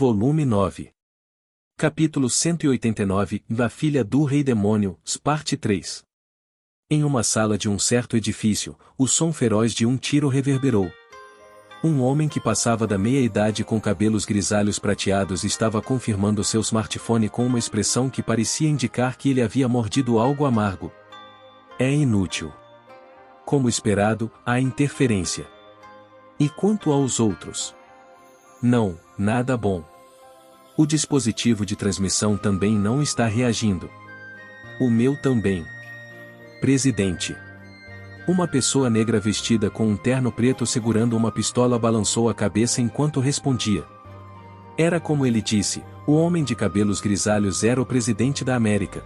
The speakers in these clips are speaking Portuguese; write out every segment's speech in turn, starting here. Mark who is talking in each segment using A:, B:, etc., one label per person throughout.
A: Volume 9. Capítulo 189, da Filha do Rei Demônio, Parte 3. Em uma sala de um certo edifício, o som feroz de um tiro reverberou. Um homem que passava da meia-idade com cabelos grisalhos prateados estava confirmando seu smartphone com uma expressão que parecia indicar que ele havia mordido algo amargo. É inútil. Como esperado, há interferência. E quanto aos outros? Não, nada bom. O dispositivo de transmissão também não está reagindo. O meu também. Presidente. Uma pessoa negra vestida com um terno preto segurando uma pistola balançou a cabeça enquanto respondia. Era como ele disse, o homem de cabelos grisalhos era o presidente da América.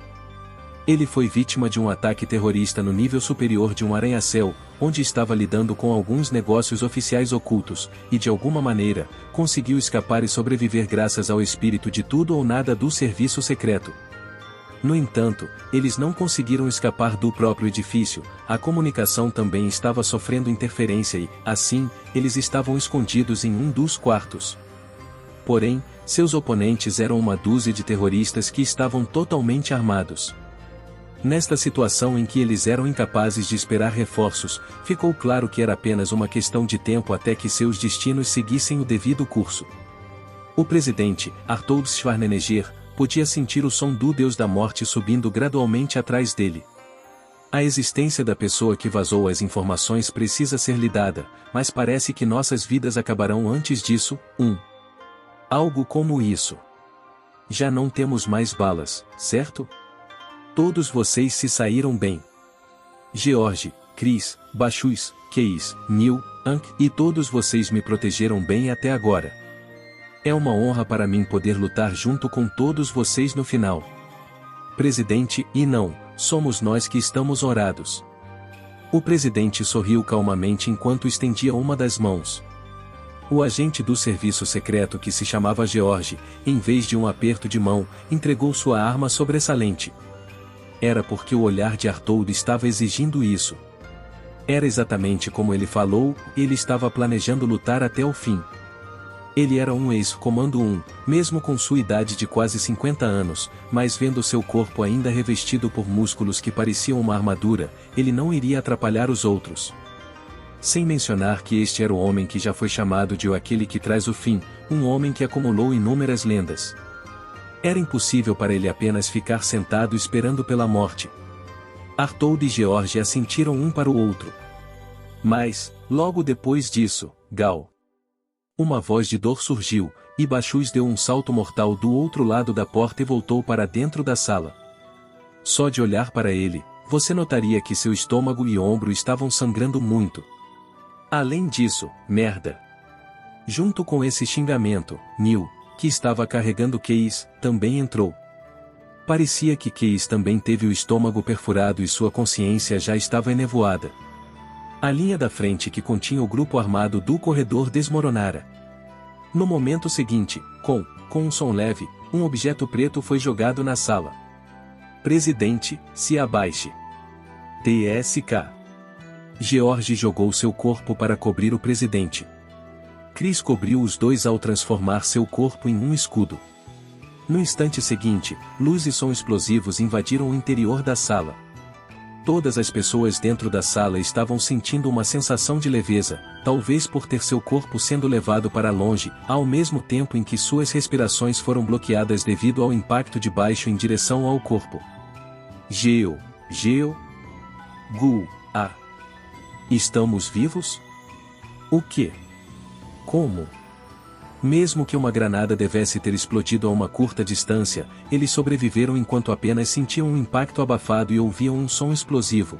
A: Ele foi vítima de um ataque terrorista no nível superior de um arranha-céu, onde estava lidando com alguns negócios oficiais ocultos, e de alguma maneira, conseguiu escapar e sobreviver graças ao espírito de tudo ou nada do serviço secreto. No entanto, eles não conseguiram escapar do próprio edifício, a comunicação também estava sofrendo interferência e, assim, eles estavam escondidos em um dos quartos. Porém, seus oponentes eram uma dúzia de terroristas que estavam totalmente armados. Nesta situação em que eles eram incapazes de esperar reforços, ficou claro que era apenas uma questão de tempo até que seus destinos seguissem o devido curso. O presidente, Arnold Schwarzenegger, podia sentir o som do Deus da Morte subindo gradualmente atrás dele. A existência da pessoa que vazou as informações precisa ser lidada, mas parece que nossas vidas acabarão antes disso. Algo como isso. Já não temos mais balas, certo? Todos vocês se saíram bem. George, Chris, Bachus, Keys, Neil, Hank e todos vocês me protegeram bem até agora. É uma honra para mim poder lutar junto com todos vocês no final. Presidente, e não, somos nós que estamos honorados. O presidente sorriu calmamente enquanto estendia uma das mãos. O agente do serviço secreto que se chamava George, em vez de um aperto de mão, entregou sua arma sobressalente. Era porque o olhar de Arnold estava exigindo isso. Era exatamente como ele falou, ele estava planejando lutar até o fim. Ele era um ex-comando mesmo com sua idade de quase 50 anos, mas vendo seu corpo ainda revestido por músculos que pareciam uma armadura, ele não iria atrapalhar os outros. Sem mencionar que este era o homem que já foi chamado de aquele que traz o fim, um homem que acumulou inúmeras lendas. Era impossível para ele apenas ficar sentado esperando pela morte. Arnold e George assentiram um para o outro. Mas, logo depois disso, Gal. Uma voz de dor surgiu, e Bachus deu um salto mortal do outro lado da porta e voltou para dentro da sala. Só de olhar para ele, você notaria que seu estômago e ombro estavam sangrando muito. Além disso, merda. Junto com esse xingamento, Neil, que estava carregando Keys, também entrou. Parecia que Keys também teve o estômago perfurado e sua consciência já estava enevoada. A linha da frente que continha o grupo armado do corredor desmoronara. No momento seguinte, com um som leve, um objeto preto foi jogado na sala. Presidente, se abaixe. TSK. George jogou seu corpo para cobrir o presidente. Chris cobriu os dois ao transformar seu corpo em um escudo. No instante seguinte, luz e som explosivos invadiram o interior da sala. Todas as pessoas dentro da sala estavam sentindo uma sensação de leveza, talvez por ter seu corpo sendo levado para longe, ao mesmo tempo em que suas respirações foram bloqueadas devido ao impacto de baixo em direção ao corpo. Estamos vivos? O quê? Como? Mesmo que uma granada devesse ter explodido a uma curta distância, eles sobreviveram enquanto apenas sentiam um impacto abafado e ouviam um som explosivo.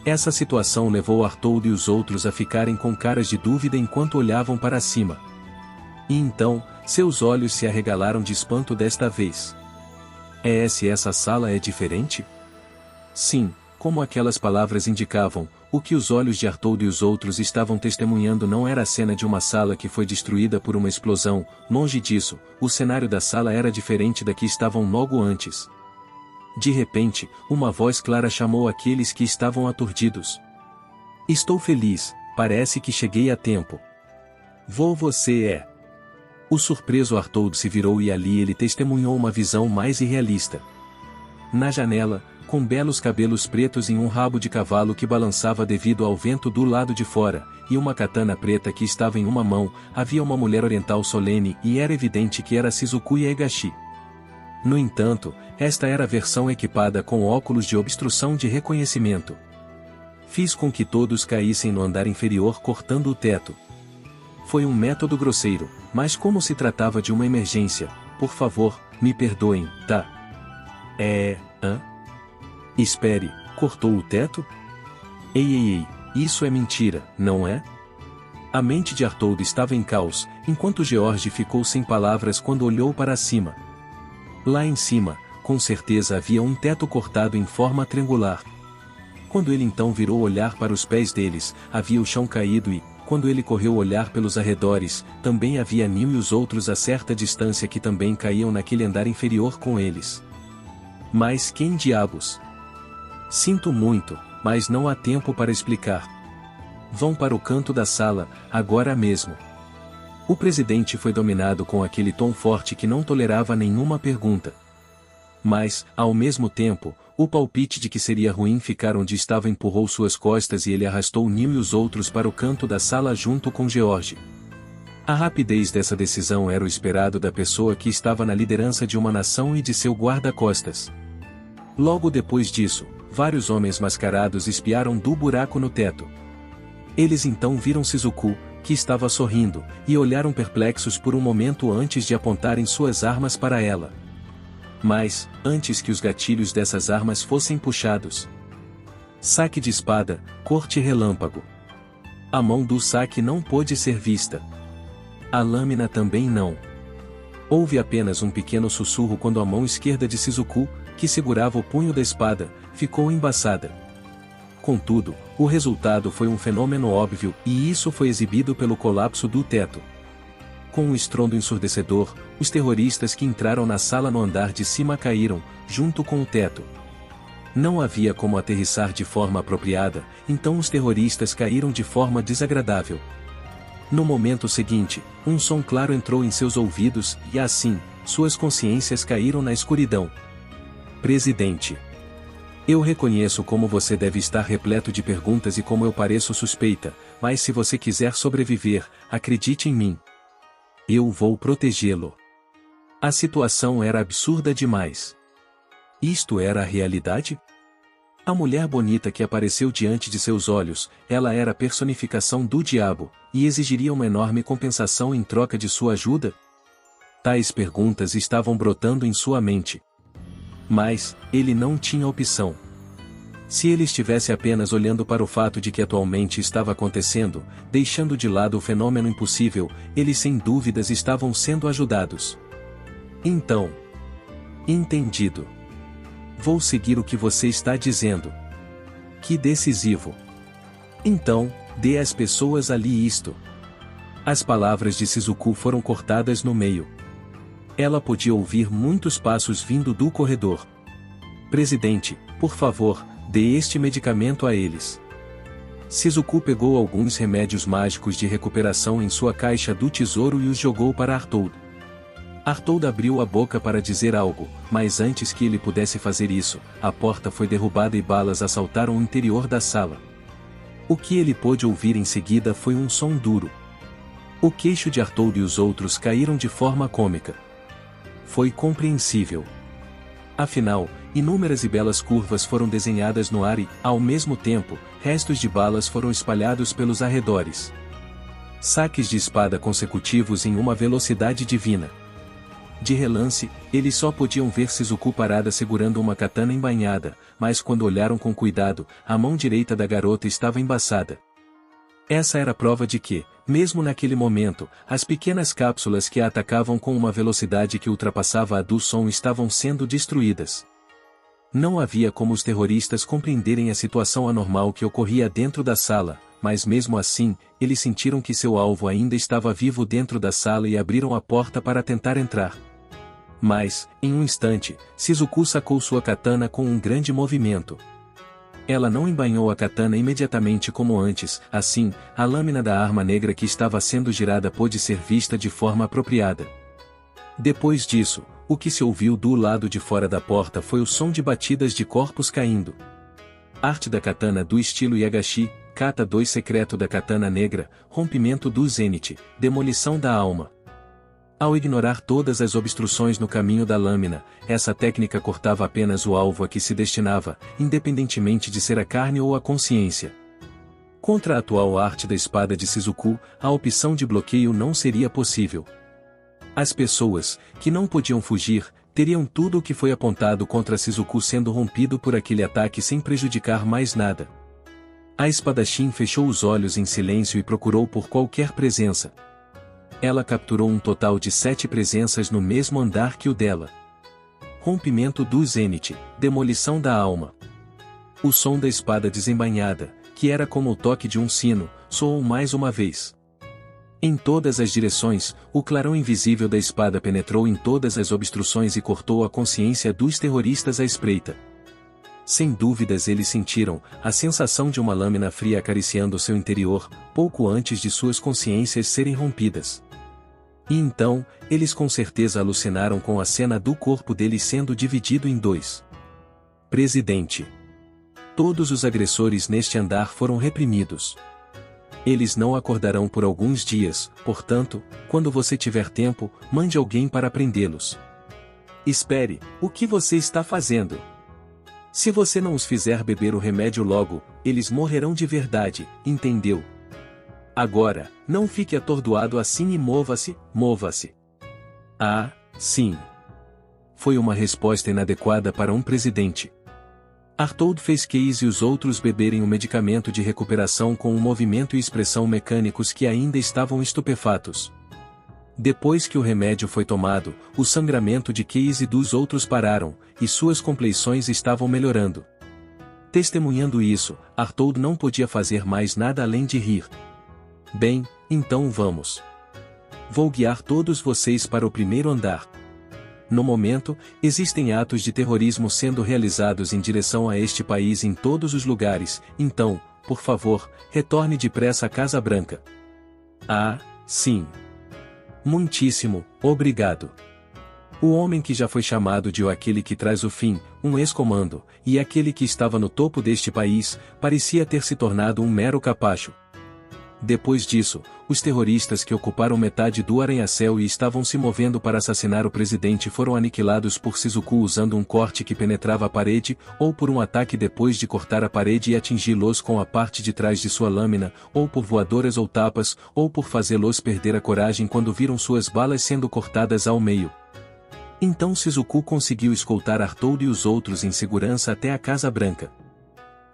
A: Essa situação levou Arnold e os outros a ficarem com caras de dúvida enquanto olhavam para cima. E então, seus olhos se arregalaram de espanto desta vez. Essa sala é diferente? Sim, como aquelas palavras indicavam, o que os olhos de Arnold e os outros estavam testemunhando não era a cena de uma sala que foi destruída por uma explosão, longe disso, o cenário da sala era diferente da que estavam logo antes. De repente, uma voz clara chamou aqueles que estavam aturdidos. Estou feliz, parece que cheguei a tempo. Você é. O surpreso Artold se virou e ali ele testemunhou uma visão mais irrealista. Na janela, com belos cabelos pretos em um rabo de cavalo que balançava devido ao vento do lado de fora, e uma katana preta que estava em uma mão, havia uma mulher oriental solene e era evidente que era Shizuku Egashi. No entanto, esta era a versão equipada com óculos de obstrução de reconhecimento. Fiz com que todos caíssem no andar inferior cortando o teto. Foi um método grosseiro, mas como se tratava de uma emergência, por favor, me perdoem, tá? Espere, cortou o teto? Ei, isso é mentira, não é? A mente de Artold estava em caos, enquanto George ficou sem palavras quando olhou para cima. Lá em cima, com certeza havia um teto cortado em forma triangular. Quando ele então virou olhar para os pés deles, havia o chão caído e, quando ele correu olhar pelos arredores, também havia Neil e os outros a certa distância que também caíam naquele andar inferior com eles. Mas quem diabos? Sinto muito, mas não há tempo para explicar. Vão para o canto da sala, agora mesmo. O presidente foi dominado com aquele tom forte que não tolerava nenhuma pergunta. Mas, ao mesmo tempo, o palpite de que seria ruim ficar onde estava empurrou suas costas e ele arrastou Neil e os outros para o canto da sala junto com George. A rapidez dessa decisão era o esperado da pessoa que estava na liderança de uma nação e de seu guarda-costas. Logo depois disso, vários homens mascarados espiaram do buraco no teto. Eles então viram Shizuku, que estava sorrindo, e olharam perplexos por um momento antes de apontarem suas armas para ela. Mas, antes que os gatilhos dessas armas fossem puxados. Saque de espada, corte relâmpago. A mão do saque não pôde ser vista. A lâmina também não. Houve apenas um pequeno sussurro quando a mão esquerda de Shizuku, que segurava o punho da espada, ficou embaçada. Contudo, o resultado foi um fenômeno óbvio, e isso foi exibido pelo colapso do teto. Com um estrondo ensurdecedor, os terroristas que entraram na sala no andar de cima caíram, junto com o teto. Não havia como aterrissar de forma apropriada, então os terroristas caíram de forma desagradável. No momento seguinte, um som claro entrou em seus ouvidos, e assim, suas consciências caíram na escuridão. Presidente. Eu reconheço como você deve estar repleto de perguntas e como eu pareço suspeita, mas se você quiser sobreviver, acredite em mim. Eu vou protegê-lo. A situação era absurda demais. Isto era a realidade? A mulher bonita que apareceu diante de seus olhos, ela era a personificação do diabo, e exigiria uma enorme compensação em troca de sua ajuda? Tais perguntas estavam brotando em sua mente. Mas, ele não tinha opção. Se ele estivesse apenas olhando para o fato de que atualmente estava acontecendo, deixando de lado o fenômeno impossível, eles sem dúvidas estavam sendo ajudados. Então. Entendido. Vou seguir o que você está dizendo. Que decisivo. Então, dê às pessoas ali isto. As palavras de Shizuku foram cortadas no meio. Ela podia ouvir muitos passos vindo do corredor. Presidente, por favor, dê este medicamento a eles. Shizuku pegou alguns remédios mágicos de recuperação em sua caixa do tesouro e os jogou para Artold. Artold abriu a boca para dizer algo, mas antes que ele pudesse fazer isso, a porta foi derrubada e balas assaltaram o interior da sala. O que ele pôde ouvir em seguida foi um som duro. O queixo de Artold e os outros caíram de forma cômica. Foi compreensível. Afinal, inúmeras e belas curvas foram desenhadas no ar e, ao mesmo tempo, restos de balas foram espalhados pelos arredores. Saques de espada consecutivos em uma velocidade divina. De relance, eles só podiam ver Shizuku parada segurando uma katana embainhada, mas quando olharam com cuidado, a mão direita da garota estava embaçada. Essa era a prova de que, mesmo naquele momento, as pequenas cápsulas que a atacavam com uma velocidade que ultrapassava a do som estavam sendo destruídas. Não havia como os terroristas compreenderem a situação anormal que ocorria dentro da sala, mas mesmo assim, eles sentiram que seu alvo ainda estava vivo dentro da sala e abriram a porta para tentar entrar. Mas, em um instante, Shizuku sacou sua katana com um grande movimento. Ela não embainhou a katana imediatamente como antes, assim, a lâmina da arma negra que estava sendo girada pôde ser vista de forma apropriada. Depois disso, o que se ouviu do lado de fora da porta foi o som de batidas de corpos caindo. Arte da katana do estilo Yagashi, Kata 2 secreto da katana negra, rompimento do zenith, demolição da alma. Ao ignorar todas as obstruções no caminho da lâmina, essa técnica cortava apenas o alvo a que se destinava, independentemente de ser a carne ou a consciência. Contra a atual arte da espada de Shizuku, a opção de bloqueio não seria possível. As pessoas, que não podiam fugir, teriam tudo o que foi apontado contra Shizuku sendo rompido por aquele ataque sem prejudicar mais nada. A espadachim fechou os olhos em silêncio e procurou por qualquer presença. Ela capturou um total de 7 presenças no mesmo andar que o dela. Rompimento do zenith, demolição da alma. O som da espada desembainhada, que era como o toque de um sino, soou mais uma vez. Em todas as direções, o clarão invisível da espada penetrou em todas as obstruções e cortou a consciência dos terroristas à espreita. Sem dúvidas eles sentiram a sensação de uma lâmina fria acariciando seu interior, pouco antes de suas consciências serem rompidas. E então, eles com certeza alucinaram com a cena do corpo dele sendo dividido em 2. Presidente. Todos os agressores neste andar foram reprimidos. Eles não acordarão por alguns dias, portanto, quando você tiver tempo, mande alguém para prendê-los. Espere, o que você está fazendo? Se você não os fizer beber o remédio logo, eles morrerão de verdade, entendeu? Agora, não fique atordoado assim e mova-se, mova-se. Ah, sim. Foi uma resposta inadequada para um presidente. Artaud fez Case e os outros beberem o medicamento de recuperação com um movimento e expressão mecânicos que ainda estavam estupefatos. Depois que o remédio foi tomado, o sangramento de Case e dos outros pararam, e suas compleições estavam melhorando. Testemunhando isso, Artaud não podia fazer mais nada além de rir. Bem, então vamos. Vou guiar todos vocês para o primeiro andar. No momento, existem atos de terrorismo sendo realizados em direção a este país em todos os lugares, então, por favor, retorne depressa à Casa Branca. Ah, sim. Muitíssimo, obrigado. O homem que já foi chamado de aquele que traz o fim, um ex-comando, e aquele que estava no topo deste país, parecia ter se tornado um mero capacho. Depois disso, os terroristas que ocuparam metade do arranha-céu e estavam se movendo para assassinar o presidente foram aniquilados por Shizuku usando um corte que penetrava a parede, ou por um ataque depois de cortar a parede e atingi-los com a parte de trás de sua lâmina, ou por voadoras ou tapas, ou por fazê-los perder a coragem quando viram suas balas sendo cortadas ao meio. Então Shizuku conseguiu escoltar Artaud e os outros em segurança até a Casa Branca.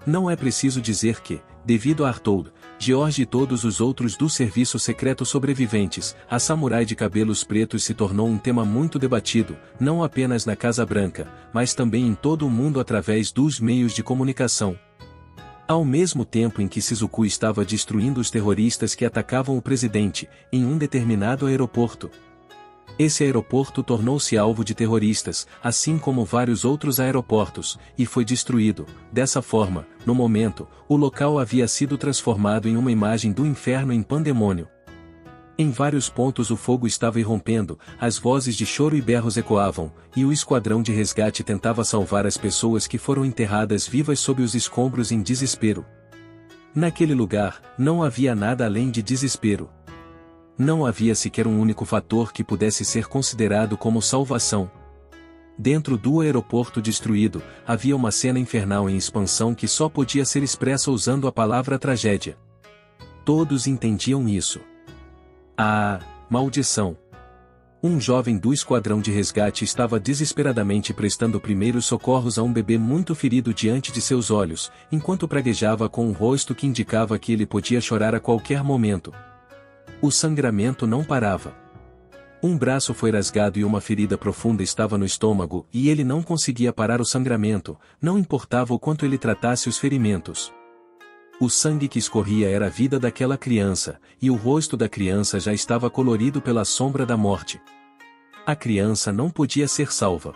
A: Não é preciso dizer que, devido a Artaud, George e todos os outros do serviço secreto sobreviventes, a samurai de cabelos pretos se tornou um tema muito debatido, não apenas na Casa Branca, mas também em todo o mundo através dos meios de comunicação. Ao mesmo tempo em que Shizuku estava destruindo os terroristas que atacavam o presidente, em um determinado aeroporto. Esse aeroporto tornou-se alvo de terroristas, assim como vários outros aeroportos, e foi destruído. Dessa forma, no momento, o local havia sido transformado em uma imagem do inferno em pandemônio. Em vários pontos o fogo estava irrompendo, as vozes de choro e berros ecoavam, e o esquadrão de resgate tentava salvar as pessoas que foram enterradas vivas sob os escombros em desespero. Naquele lugar, não havia nada além de desespero. Não havia sequer um único fator que pudesse ser considerado como salvação. Dentro do aeroporto destruído, havia uma cena infernal em expansão que só podia ser expressa usando a palavra tragédia. Todos entendiam isso. Ah, maldição! Um jovem do esquadrão de resgate estava desesperadamente prestando primeiros socorros a um bebê muito ferido diante de seus olhos, enquanto praguejava com um rosto que indicava que ele podia chorar a qualquer momento. O sangramento não parava. Um braço foi rasgado e uma ferida profunda estava no estômago, e ele não conseguia parar o sangramento, não importava o quanto ele tratasse os ferimentos. O sangue que escorria era a vida daquela criança, e o rosto da criança já estava colorido pela sombra da morte. A criança não podia ser salva.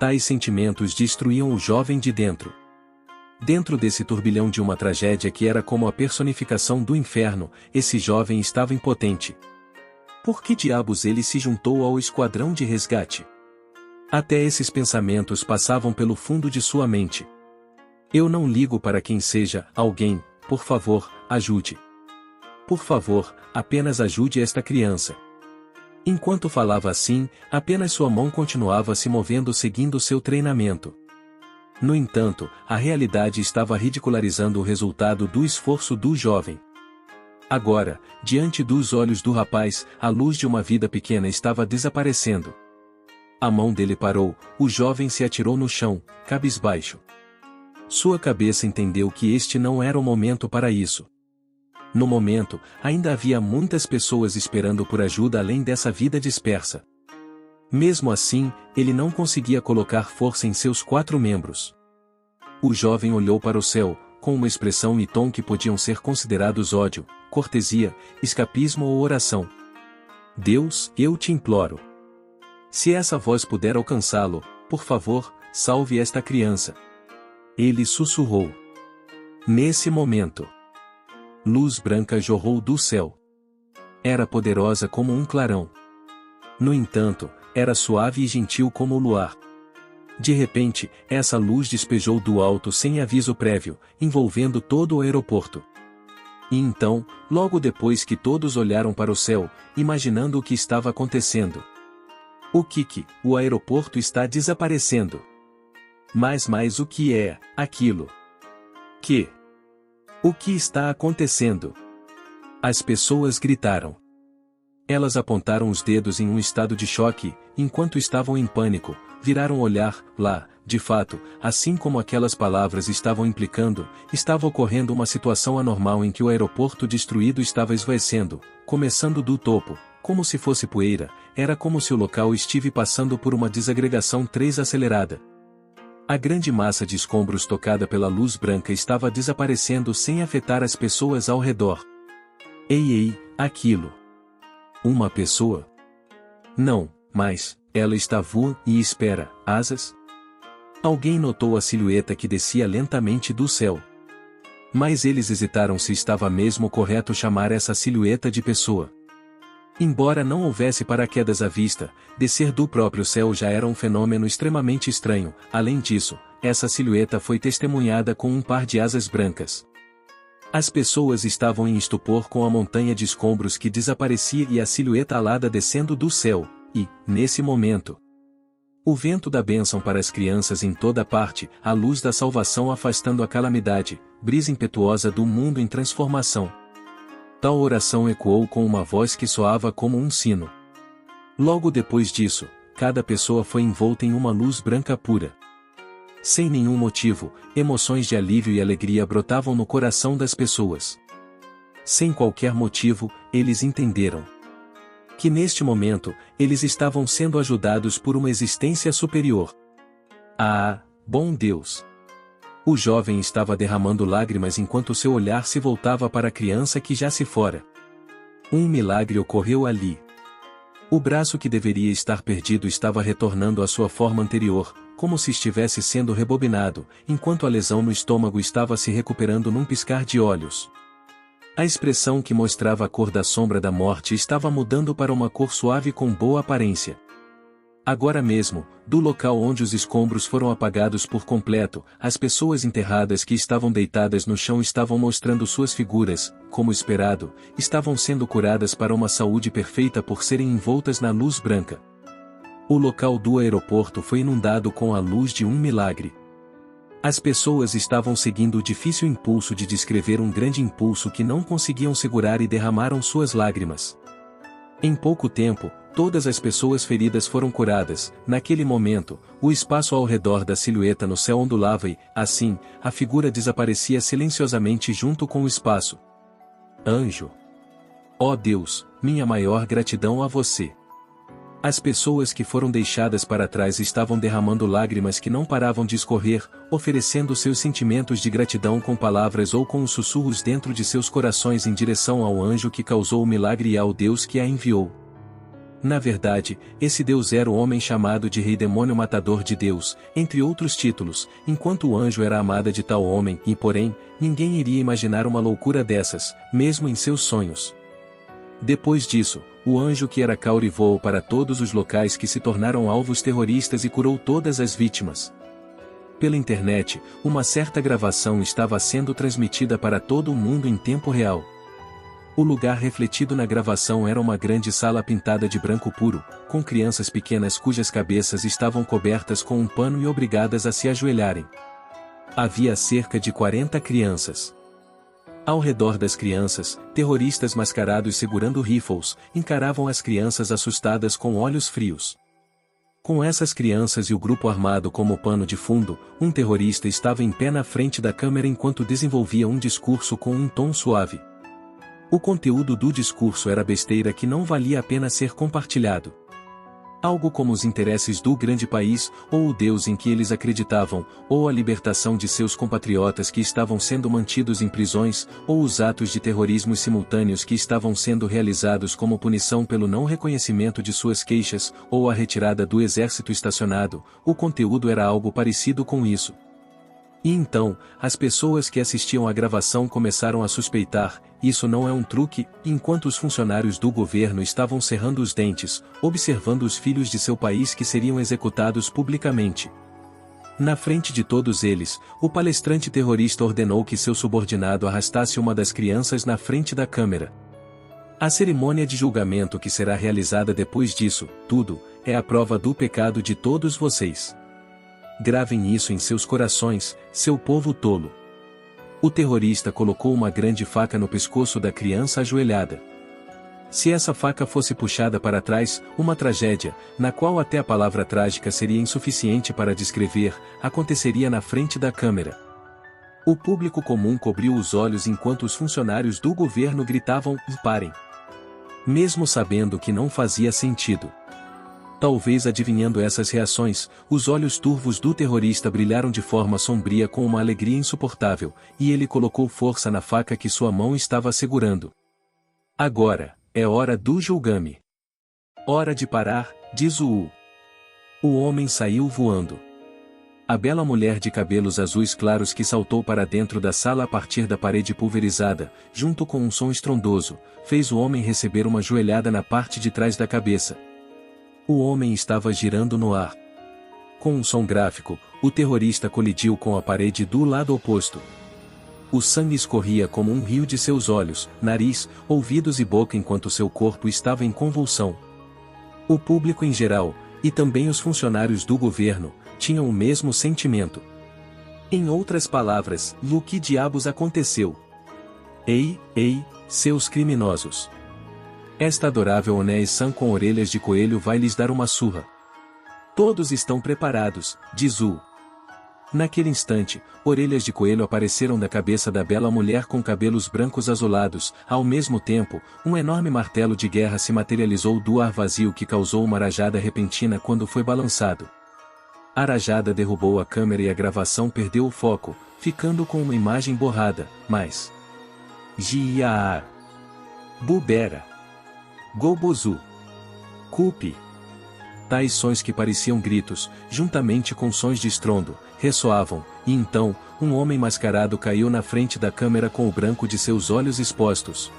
A: Tais sentimentos destruíam o jovem de dentro. Dentro desse turbilhão de uma tragédia que era como a personificação do inferno, esse jovem estava impotente. Por que diabos ele se juntou ao esquadrão de resgate? Até esses pensamentos passavam pelo fundo de sua mente. Eu não ligo para quem seja, alguém, por favor, ajude. Por favor, apenas ajude esta criança. Enquanto falava assim, apenas sua mão continuava se movendo seguindo seu treinamento. No entanto, a realidade estava ridicularizando o resultado do esforço do jovem. Agora, diante dos olhos do rapaz, a luz de uma vida pequena estava desaparecendo. A mão dele parou, o jovem se atirou no chão, cabisbaixo. Sua cabeça entendeu que este não era o momento para isso. No momento, ainda havia muitas pessoas esperando por ajuda além dessa vida dispersa. Mesmo assim, ele não conseguia colocar força em seus 4 membros. O jovem olhou para o céu, com uma expressão e tom que podiam ser considerados ódio, cortesia, escapismo ou oração. Deus, eu te imploro. Se essa voz puder alcançá-lo, por favor, salve esta criança. Ele sussurrou. Nesse momento, luz branca jorrou do céu. Era poderosa como um clarão. No entanto, era suave e gentil como o luar. De repente, essa luz despejou do alto sem aviso prévio, envolvendo todo o aeroporto. E então, logo depois que todos olharam para o céu, imaginando o que estava acontecendo. O aeroporto está desaparecendo. Mas o que é aquilo? O que está acontecendo? As pessoas gritaram. Elas apontaram os dedos em um estado de choque, enquanto estavam em pânico, viraram olhar, lá, de fato, assim como aquelas palavras estavam implicando, estava ocorrendo uma situação anormal em que o aeroporto destruído estava esvaecendo, começando do topo, como se fosse poeira, era como se o local estivesse passando por uma desagregação 3 acelerada. A grande massa de escombros tocada pela luz branca estava desaparecendo sem afetar as pessoas ao redor. Ei, aquilo. Uma pessoa? Não, mas, ela está voando e espera, asas? Alguém notou a silhueta que descia lentamente do céu. Mas eles hesitaram se estava mesmo correto chamar essa silhueta de pessoa. Embora não houvesse paraquedas à vista, descer do próprio céu já era um fenômeno extremamente estranho. Além disso, essa silhueta foi testemunhada com um par de asas brancas. As pessoas estavam em estupor com a montanha de escombros que desaparecia e a silhueta alada descendo do céu, e, nesse momento, o vento da bênção para as crianças em toda parte, a luz da salvação afastando a calamidade, brisa impetuosa do mundo em transformação. Tal oração ecoou com uma voz que soava como um sino. Logo depois disso, cada pessoa foi envolta em uma luz branca pura. Sem nenhum motivo, emoções de alívio e alegria brotavam no coração das pessoas. Sem qualquer motivo, eles entenderam que neste momento, eles estavam sendo ajudados por uma existência superior. Ah, bom Deus! O jovem estava derramando lágrimas enquanto seu olhar se voltava para a criança que já se fora. Um milagre ocorreu ali. O braço que deveria estar perdido estava retornando à sua forma anterior, como se estivesse sendo rebobinado, enquanto a lesão no estômago estava se recuperando num piscar de olhos. A expressão que mostrava a cor da sombra da morte estava mudando para uma cor suave com boa aparência. Agora mesmo, do local onde os escombros foram apagados por completo, as pessoas enterradas que estavam deitadas no chão estavam mostrando suas figuras, como esperado, estavam sendo curadas para uma saúde perfeita por serem envoltas na luz branca. O local do aeroporto foi inundado com a luz de um milagre. As pessoas estavam seguindo o difícil impulso de descrever um grande impulso que não conseguiam segurar e derramaram suas lágrimas. Em pouco tempo, todas as pessoas feridas foram curadas. Naquele momento, o espaço ao redor da silhueta no céu ondulava e, assim, a figura desaparecia silenciosamente junto com o espaço. Anjo! Ó Deus, minha maior gratidão a você! As pessoas que foram deixadas para trás estavam derramando lágrimas que não paravam de escorrer, oferecendo seus sentimentos de gratidão com palavras ou com os sussurros dentro de seus corações em direção ao anjo que causou o milagre e ao Deus que a enviou. Na verdade, esse Deus era o homem chamado de Rei Demônio Matador de Deus, entre outros títulos, enquanto o anjo era a amada de tal homem e, porém, ninguém iria imaginar uma loucura dessas, mesmo em seus sonhos. Depois disso, o anjo que era Cauri voou para todos os locais que se tornaram alvos terroristas e curou todas as vítimas. Pela internet, uma certa gravação estava sendo transmitida para todo o mundo em tempo real. O lugar refletido na gravação era uma grande sala pintada de branco puro, com crianças pequenas cujas cabeças estavam cobertas com um pano e obrigadas a se ajoelharem. Havia cerca de 40 crianças. Ao redor das crianças, terroristas mascarados segurando rifles, encaravam as crianças assustadas com olhos frios. Com essas crianças e o grupo armado como pano de fundo, um terrorista estava em pé na frente da câmera enquanto desenvolvia um discurso com um tom suave. O conteúdo do discurso era besteira que não valia a pena ser compartilhado. Algo como os interesses do grande país, ou o Deus em que eles acreditavam, ou a libertação de seus compatriotas que estavam sendo mantidos em prisões, ou os atos de terrorismo simultâneos que estavam sendo realizados como punição pelo não reconhecimento de suas queixas, ou a retirada do exército estacionado. O conteúdo era algo parecido com isso. E então, as pessoas que assistiam à gravação começaram a suspeitar: isso não é um truque, enquanto os funcionários do governo estavam cerrando os dentes, observando os filhos de seu país que seriam executados publicamente. Na frente de todos eles, o palestrante terrorista ordenou que seu subordinado arrastasse uma das crianças na frente da câmera. A cerimônia de julgamento que será realizada depois disso, tudo, é a prova do pecado de todos vocês. Gravem isso em seus corações, seu povo tolo. O terrorista colocou uma grande faca no pescoço da criança ajoelhada. Se essa faca fosse puxada para trás, uma tragédia, na qual até a palavra trágica seria insuficiente para descrever, aconteceria na frente da câmera. O público comum cobriu os olhos enquanto os funcionários do governo gritavam: "Parem!", mesmo sabendo que não fazia sentido. Talvez adivinhando essas reações, os olhos turvos do terrorista brilharam de forma sombria com uma alegria insuportável, e ele colocou força na faca que sua mão estava segurando. Agora, é hora do julgame. Hora de parar, diz o homem saiu voando. A bela mulher de cabelos azuis claros que saltou para dentro da sala a partir da parede pulverizada, junto com um som estrondoso, fez o homem receber uma joelhada na parte de trás da cabeça. O homem estava girando no ar. Com um som gráfico, o terrorista colidiu com a parede do lado oposto. O sangue escorria como um rio de seus olhos, nariz, ouvidos e boca enquanto seu corpo estava em convulsão. O público em geral, e também os funcionários do governo, tinham o mesmo sentimento. Em outras palavras, o que diabos aconteceu? Ei, seus criminosos! Esta adorável Onéis-san com orelhas de coelho vai lhes dar uma surra. Todos estão preparados, diz o. Naquele instante, orelhas de coelho apareceram da cabeça da bela mulher com cabelos brancos azulados. Ao mesmo tempo, um enorme martelo de guerra se materializou do ar vazio que causou uma rajada repentina quando foi balançado. A rajada derrubou a câmera e a gravação perdeu o foco, ficando com uma imagem borrada, mas... Giaar. Bubera. Gobozu. Cupi. Tais sons que pareciam gritos, juntamente com sons de estrondo, ressoavam, e então, um homem mascarado caiu na frente da câmera com o branco de seus olhos expostos.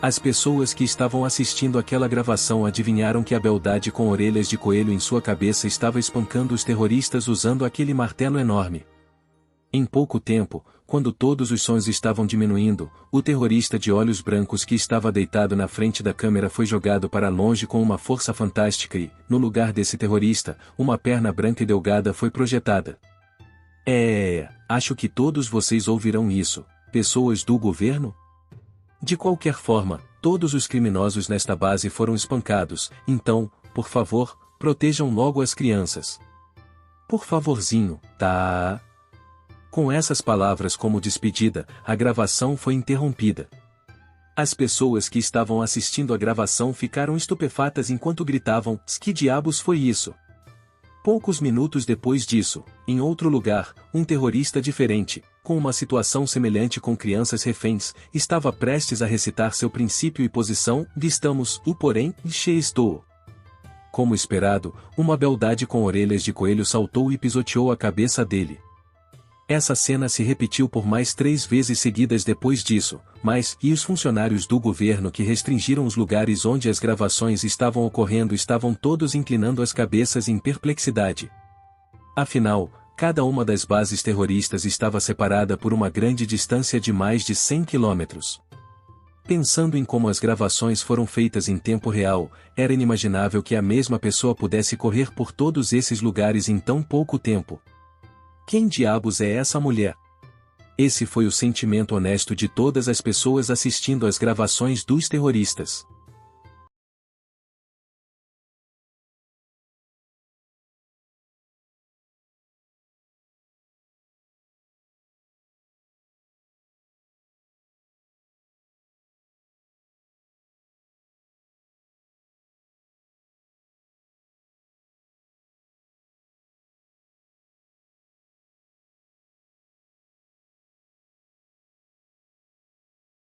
A: As pessoas que estavam assistindo aquela gravação adivinharam que a beldade com orelhas de coelho em sua cabeça estava espancando os terroristas usando aquele martelo enorme. Em pouco tempo, quando todos os sons estavam diminuindo, o terrorista de olhos brancos que estava deitado na frente da câmera foi jogado para longe com uma força fantástica e, no lugar desse terrorista, uma perna branca e delgada foi projetada. Acho que todos vocês ouvirão isso, pessoas do governo? De qualquer forma, todos os criminosos nesta base foram espancados, então, por favor, protejam logo as crianças. Por favorzinho, tá? Com essas palavras como despedida, a gravação foi interrompida. As pessoas que estavam assistindo a gravação ficaram estupefatas enquanto gritavam: "Que diabos foi isso?" Poucos minutos depois disso, em outro lugar, um terrorista diferente, com uma situação semelhante com crianças reféns, estava prestes a recitar seu princípio e posição: "Estamos, porém, estou." como esperado, uma beldade com orelhas de coelho saltou e pisoteou a cabeça dele. Essa cena se repetiu por mais 3 vezes seguidas depois disso, e os funcionários do governo que restringiram os lugares onde as gravações estavam ocorrendo estavam todos inclinando as cabeças em perplexidade. Afinal, cada uma das bases terroristas estava separada por uma grande distância de mais de 100 quilômetros. Pensando em como as gravações foram feitas em tempo real, era inimaginável que a mesma pessoa pudesse correr por todos esses lugares em tão pouco tempo. Quem diabos é essa mulher? Esse foi o sentimento honesto de todas as pessoas assistindo às gravações dos terroristas.